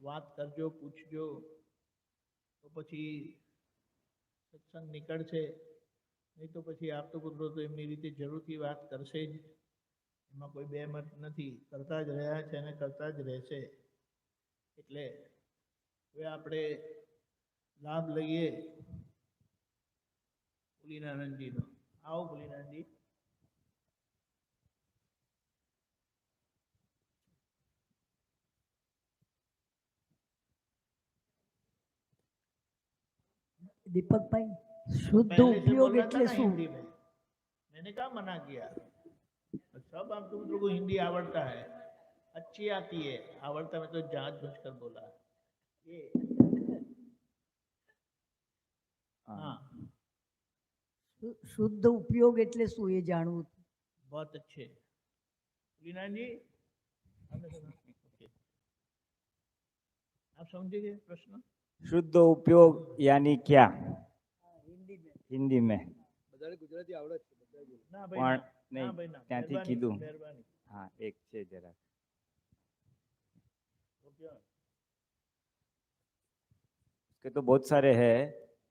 વાત કરજો, પૂછજો, તો પછી સત્સંગ નીકળશે. નહીં તો પછી આપતો પુત્રો તો એમની રીતે જરૂરથી વાત કરશે જ. એમાં કોઈ બે મત નથી. કરતા જ રહ્યા છે અને કરતા જ રહેશે. એટલે હવે આપણે લાભ લઈએ ભૂલીનારાયણજીનો. આવો ભૂલીનારાયણજી. दीपक भाई, शुद्ध उपयोग એટલે શું? हिंदी में मैंने कहा मना किया? सब आप तुम लोगों को हिंदी आवड़ता है, अच्छी आती है, आवड़ता में तो जांच बुझ कर बोला ये। हाँ, शुद्ध उपयोग એટલે શું એ જાણવું? बहुत अच्छे लीना जी, आप समझेंगे प्रश्न? शुद्ध उपयोग यानी क्या? हिंदी में गुजराती आवड़े ना भाई પણ ना, નહીં भाई ना, ત્યાંથી मेहरबानी, કીધું. मेहरबानी। હા, એક છે જરા. उसके तो बहुत सारे हैं.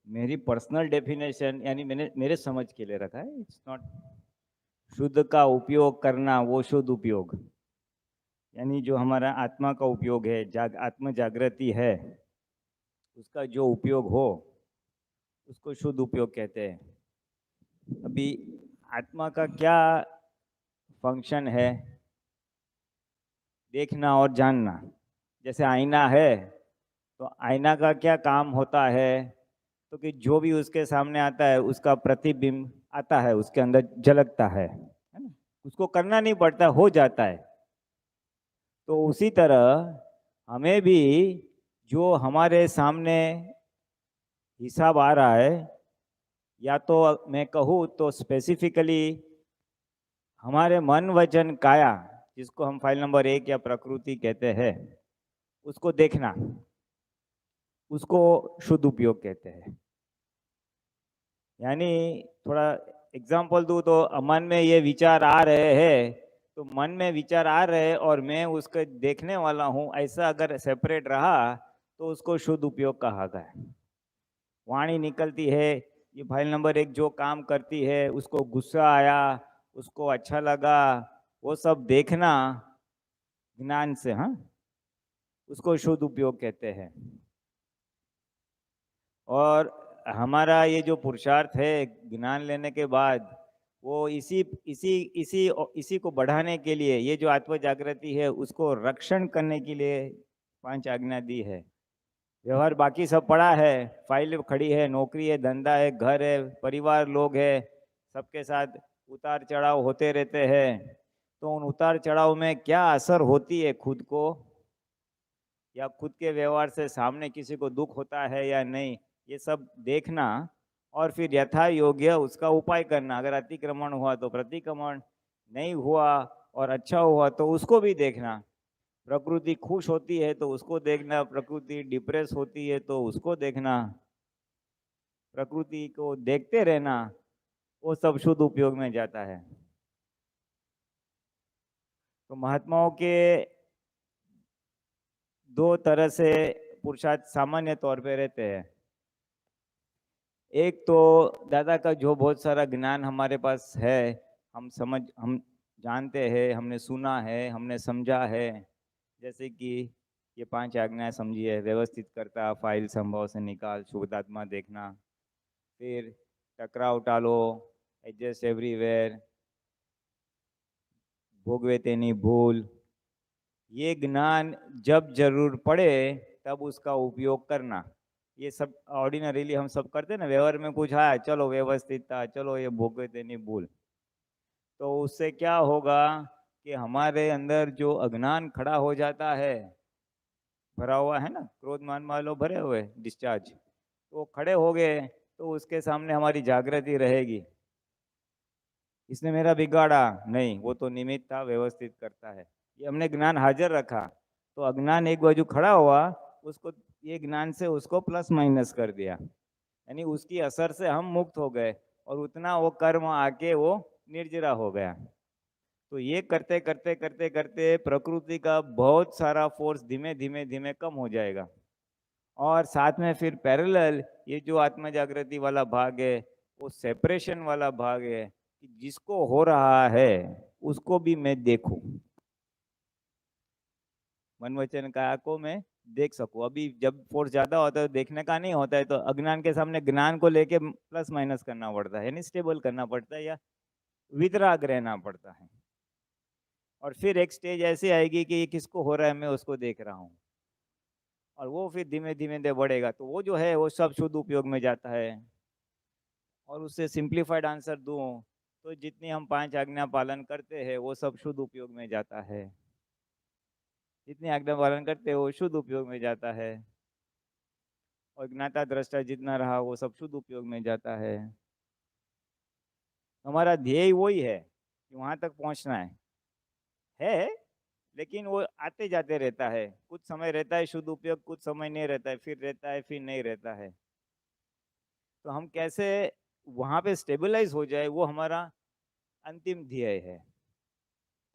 मेरी पर्सनल डेफिनेशन यानी मैंने मेरे समझ के लिए रखा है. इट्स नॉट शुद्ध का उपयोग करना, वो शुद्ध उपयोग यानी जो हमारा आत्मा का उपयोग है, आत्म जागृति है, उसका जो उपयोग हो उसको शुद्ध उपयोग कहते हैं. अभी आत्मा का क्या फंक्शन है? देखना और जानना. जैसे आईना है तो आईना का क्या काम होता है? तो कि जो भी उसके सामने आता है उसका प्रतिबिंब आता है, उसके अंदर झलकता है ना? उसको करना नहीं पड़ता, हो जाता है. तो उसी तरह हमें भी जो हमारे सामने हिसाब आ रहा है, या तो मैं कहूँ तो स्पेसिफिकली हमारे मन वचन काया, जिसको हम फाइल नंबर 1 या प्रकृति कहते हैं, उसको देखना, उसको शुद्ध उपयोग कहते हैं. यानी थोड़ा एग्जाम्पल दूँ तो मन में ये विचार आ रहे हैं, तो मन में विचार आ रहे हैं और मैं उसको देखने वाला हूँ, ऐसा अगर सेपरेट रहा तो उसको शुद्ध उपयोग कहा गया. वाणी निकलती है, ये फाइल नंबर 1 जो काम करती है, उसको गुस्सा आया, उसको अच्छा लगा, वो सब देखना ज्ञान से, हाँ, उसको शुद्ध उपयोग कहते हैं. और हमारा ये जो पुरुषार्थ है ज्ञान लेने के बाद, वो इसी को बढ़ाने के लिए, ये जो आत्म जागृति है उसको रक्षण करने के लिए 5 आज्ञा दी है. व्यवहार बाकी सब पड़ा है, फाइल खड़ी है, नौकरी है, धंधा है, घर है, परिवार लोग है, सबके साथ उतार चढ़ाव होते रहते हैं. तो उन उतार चढ़ाव में क्या असर होती है खुद को, या खुद के व्यवहार से सामने किसी को दुख होता है या नहीं, ये सब देखना और फिर यथा योग्य उसका उपाय करना. अगर अतिक्रमण हुआ तो प्रतिक्रमण, नहीं हुआ और अच्छा हुआ तो उसको भी देखना. प्रकृति खुश होती है तो उसको देखना, प्रकृति डिप्रेस होती है तो उसको देखना, प्रकृति को देखते रहना, वो सब शुद्ध उपयोग में जाता है. तो महात्माओं के 2 तरह से पुरुषार्थ सामान्य तौर पे रहते हैं. एक तो दादा का जो बहुत सारा ज्ञान हमारे पास है, हम जानते हैं, हमने सुना है, हमने समझा है. जैसे कि ये 5 आज्ञाएं समझिए, व्यवस्थित करता, फाइल संभव से निकाल, शुद्धात्मा देखना, फिर टकराव टालो, एडजस्ट एवरीवेयर, भोगवे तेनी भूल. ये ज्ञान जब जरूर पड़े तब उसका उपयोग करना. ये सब ऑर्डिनरीली हम सब करते हैं ना, व्यवहार में कुछ आया, चलो व्यवस्थितता, चलो ये भोगवे तेनी भूल. तो उससे क्या होगा कि हमारे अंदर जो अज्ञान खड़ा हो जाता है, भरा हुआ है ना, क्रोध मान वालों भरे हुए डिस्चार्ज, तो खड़े हो गए तो उसके सामने हमारी जागृति रहेगी. इसने मेरा बिगाड़ा नहीं, वो तो निमित्त था, व्यवस्थित करता है. ये हमने ज्ञान हाजिर रखा तो अज्ञान एक बाजू खड़ा हुआ, उसको ये ज्ञान से उसको प्लस माइनस कर दिया, यानी उसकी असर से हम मुक्त हो गए और उतना वो कर्म आके वो निर्जरा हो गया. तो ये करते करते करते करते प्रकृति का बहुत सारा फोर्स धीमे धीमे धीमे कम हो जाएगा। और साथ में फिर पैरेलल ये जो आत्म जागृति वाला भाग है, वो सेपरेशन वाला भाग है कि जिसको हो रहा है उसको भी मैं देखूं, मन वचन काया को मैं देख सकूं। अभी जब फोर्स ज्यादा होता है तो देखने का नहीं होता है, तो अज्ञान के सामने ज्ञान को लेके प्लस माइनस करना पड़ता है, यानी स्टेबल करना पड़ता है या वितराग रहना पड़ता है। और फिर एक स्टेज ऐसी आएगी कि ये किसको हो रहा है मैं उसको देख रहा हूँ, और वो फिर धीमे धीमे धीमे बढ़ेगा, तो वो जो है वो सब शुद्ध उपयोग में जाता है। और उससे सिंप्लीफाइड आंसर दूं तो जितनी हम 5 आज्ञा पालन करते हैं वो सब शुद्ध उपयोग में जाता है, जितनी आज्ञा पालन करते हैं वो शुद्ध उपयोग में जाता है। और ज्ञाता दृष्टा जितना रहा वो सब शुद्ध उपयोग में जाता है। हमारा ध्येय वही है कि वहां तक पहुंचना है, लेकिन वो आते जाते रहता है। कुछ समय रहता है शुद्ध उपयोग, कुछ समय नहीं रहता है, फिर रहता है, फिर नहीं रहता है। तो हम कैसे वहां पे स्टेबलाइज हो जाए, वो हमारा अंतिम ध्येय है।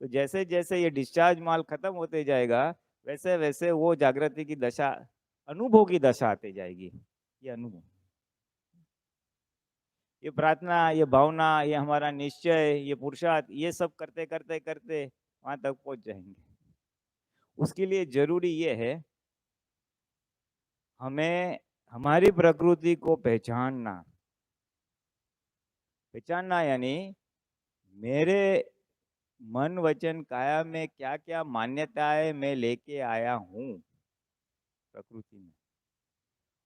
तो जैसे जैसे ये डिस्चार्ज माल खत्म होते जाएगा, वैसे वैसे वो जागृति की दशा, अनुभव की दशा आती जाएगी। ये अनुभव, ये प्रार्थना, ये भावना, ये हमारा निश्चय, ये पुरुषार्थ, ये सब करते करते करते वहां तक पहुंच जाएंगे। उसके लिए जरूरी ये है हमें हमारी प्रकृति को पहचानना। पहचानना यानी मेरे मन वचन काया में क्या क्या मान्यताएं मैं लेके आया हूँ प्रकृति में,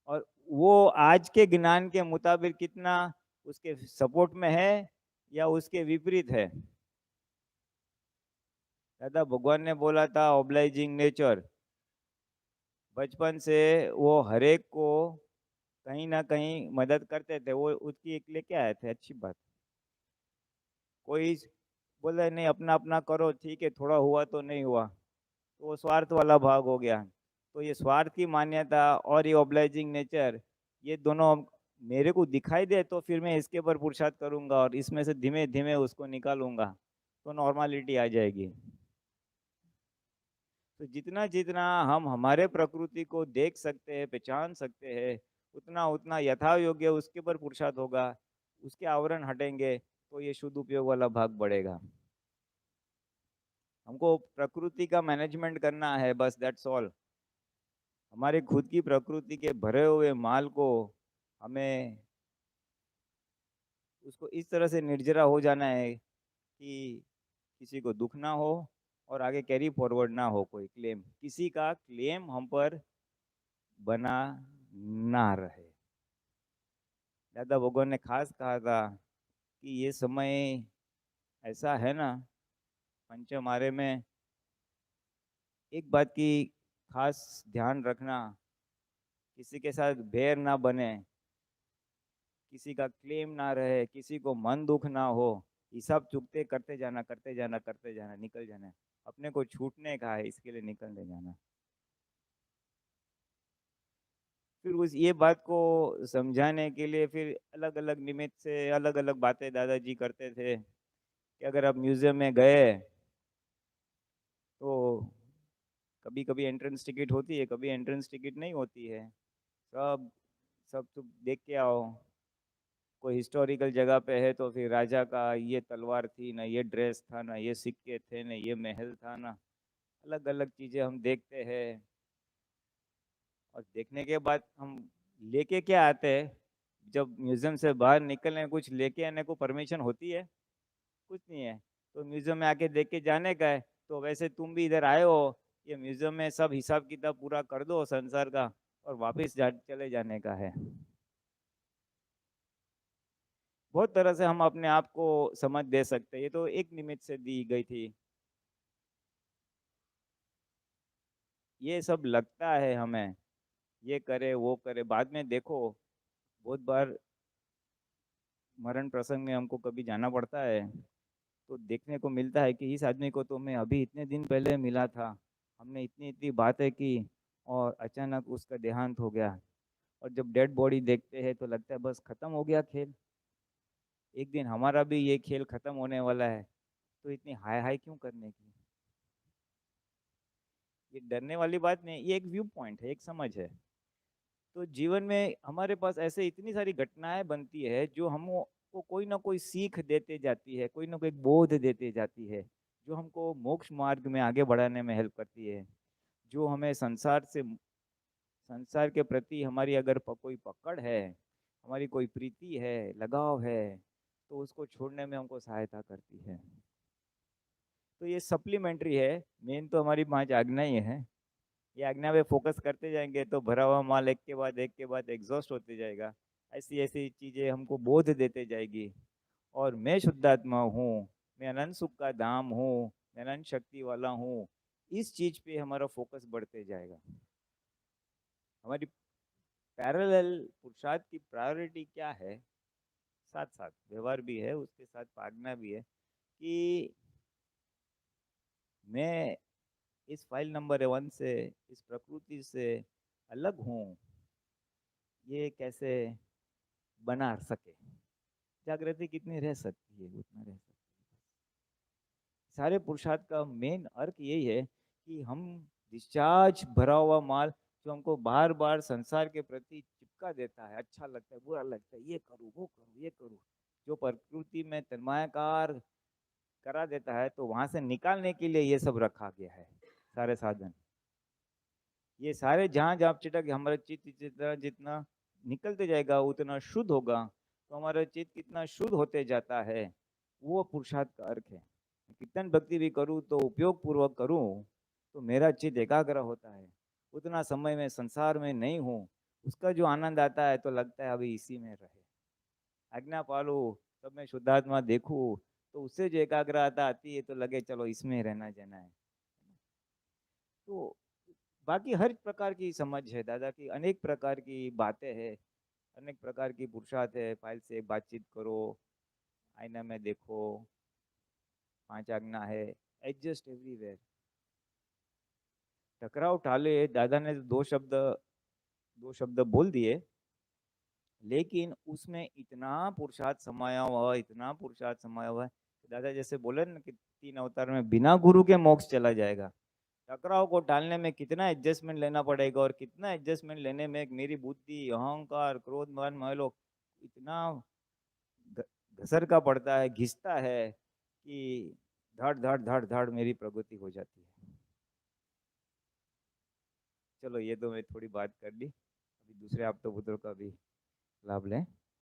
और वो आज के ज्ञान के मुताबिक कितना उसके सपोर्ट में है या उसके विपरीत है। दादा भगवान ने बोला था ऑब्लाइजिंग नेचर, बचपन से वो हरेक को कहीं ना कहीं मदद करते थे, वो उसकी एक लेके आए थे, अच्छी बात। कोई बोले नहीं अपना अपना करो, ठीक है, थोड़ा हुआ तो नहीं हुआ, तो वो स्वार्थ वाला भाग हो गया। तो ये स्वार्थ की मान्यता और ये ऑब्लाइजिंग नेचर, ये दोनों मेरे को दिखाई दे तो फिर मैं इसके ऊपर पुरुषार्थ करूंगा और इसमें से धीमे धीमे उसको निकालूंगा, तो नॉर्मलिटी आ जाएगी। तो जितना जितना हम हमारे प्रकृति को देख सकते हैं, पहचान सकते हैं, उतना उतना यथा योग्य उसके ऊपर पुरुषार्थ होगा। उसके आवरण हटेंगे तो ये शुद्ध उपयोग वाला भाग बढ़ेगा। हमको प्रकृति का मैनेजमेंट करना है, बस दैट्स ऑल। हमारे खुद की प्रकृति के भरे हुए माल को हमें उसको इस तरह से निर्जरा हो जाना है कि किसी को दुख ना हो और आगे कैरी फॉरवर्ड ना हो, कोई क्लेम, किसी का क्लेम हम पर बना ना रहे। दादा भगवान ने खास कहा था कि ये समय ऐसा है ना, पंचम आरे में एक बात की खास ध्यान रखना, किसी के साथ बैर ना बने, किसी का क्लेम ना रहे, किसी को मन दुख ना हो, हिसाब चुकते करते जाना करते जाना करते जाना, निकल जाना। अपने को छूटने का है, इसके लिए निकलने जाना। फिर उस ये बात को समझाने के लिए फिर अलग अलग निमित्त से अलग अलग बातें दादाजी करते थे कि अगर आप म्यूजियम में गए तो कभी कभी एंट्रेंस टिकट होती है, कभी एंट्रेंस टिकट नहीं होती है, सब सब तुम देख के आओ। कोई हिस्टोरिकल जगह पे है तो फिर राजा का ये तलवार थी ना, ये ड्रेस था ना, ये सिक्के थे ना, ये महल था ना, अलग अलग चीजें हम देखते हैं। और देखने के बाद हम लेके क्या आते हैं, जब म्यूजियम से बाहर निकलने कुछ लेके आने को परमिशन होती है? कुछ नहीं है। तो म्यूजियम में आके देख के जाने का है। तो वैसे तुम भी इधर आए हो, ये म्यूजियम में सब हिसाब किताब पूरा कर दो संसार का और वापस चले जाने का है। बहुत तरह से हम अपने आप को समझ दे सकते हैं, ये तो एक निमित्त से दी गई थी। ये सब लगता है हमें, ये करे वो करे, बाद में देखो बहुत बार मरण प्रसंग में हमको कभी जाना पड़ता है तो देखने को मिलता है कि इस आदमी को तो मैं अभी इतने दिन पहले मिला था, हमने इतनी इतनी बातें की और अचानक उसका देहांत हो गया। और जब डेड बॉडी देखते हैं तो लगता है बस खत्म हो गया खेल, एक दिन हमारा भी ये खेल खत्म होने वाला है। तो इतनी हाय हाय क्यों करने की? ये डरने वाली बात नहीं, ये एक व्यू पॉइंट है, एक समझ है। तो जीवन में हमारे पास ऐसे इतनी सारी घटनाएं बनती है जो हमको कोई ना कोई सीख देते जाती है, कोई ना कोई बोध देते जाती है, जो हमको मोक्ष मार्ग में आगे बढ़ाने में हेल्प करती है, जो हमें संसार के प्रति हमारी अगर कोई पकड़ है, हमारी कोई प्रीति है, लगाव है, तो उसको छोड़ने में हमको सहायता करती है। तो ये सप्लीमेंट्री है, मेन तो हमारी 5 आज्ञा ही है। ये आज्ञा पे फोकस करते जाएंगे तो भरा हुआ माल एक के बाद एग्जॉस्ट होते जाएगा। ऐसी ऐसी चीजें हमको बोध देते जाएगी। और मैं शुद्धात्मा हूँ, मैं अनंत सुख का धाम हूँ, मैं अनंत शक्ति वाला हूँ, इस चीज पे हमारा फोकस बढ़ते जाएगा। हमारी पैरेलल पुरुषार्थ की प्रायोरिटी क्या है, साथ साथ व्यवहार भी है, उसके साथ आज्ञा भी है कि मैं इस फाइल नंबर 1 से, इस प्रकृति से अलग हूँ, ये कैसे बना सके। जागृति कितनी रह सकती है, उतना रह सकती है। सारे पुरुषार्थ का मेन अर्थ यही है कि हम डिस्चार्ज भरा हुआ माल जो हमको बार बार संसार के प्रति चिपका देता है, अच्छा लगता है, बुरा लगता है, ये करूँ वो करूँ ये करूँ, जो प्रकृति में तन्मायाकार करा देता है, तो वहां से निकालने के लिए ये सब रखा गया है, सारे साधन। ये सारे जहाँ जहाँ चिटक हमारा चित्त जितना जितना निकलते जाएगा उतना शुद्ध होगा। तो हमारा चित्त कितना शुद्ध होते जाता है, वो पुरुषार्थ का अर्थ है। कीर्तन भक्ति भी करूँ तो उपयोग पूर्वक करूँ तो मेरा चित्त एकाग्र होता है, उतना समय में संसार में नहीं हूँ, उसका जो आनंद आता है तो लगता है अभी इसी में रहे, आज्ञा पालू, सब में शुद्धात्मा देखूँ, तो उससे जो एकाग्रता आती है तो लगे चलो इसमें रहना जाना है। तो बाकी हर प्रकार की समझ है दादा की, अनेक प्रकार की बातें हैं, अनेक प्रकार की पुरुषार्थ है। फाइल से बातचीत करो, आईना में देखो, 5 आज्ञा है, एडजस्ट एवरीवेयर। टकराव टाले, दादा ने 2 शब्द बोल दिए, लेकिन उसमें इतना पुरुषार्थ समाया हुआ, इतना पुरुषार्थ समाया हुआ है। दादा जैसे बोले ना कि 3 अवतार में बिना गुरु के मोक्ष चला जाएगा। टकराव को टालने में कितना एडजस्टमेंट लेना पड़ेगा, और कितना एडजस्टमेंट लेने में मेरी बुद्धि, अहंकार, क्रोध, मान, महलोक इतना घसर का पड़ता है, घिसता है कि धड़ धड़ धड़ धड़ मेरी प्रगति हो जाती है। चलो ये तो मैं थोड़ी बात कर ली, अभी दूसरे आप तो पुत्रों का भी लाभ लें।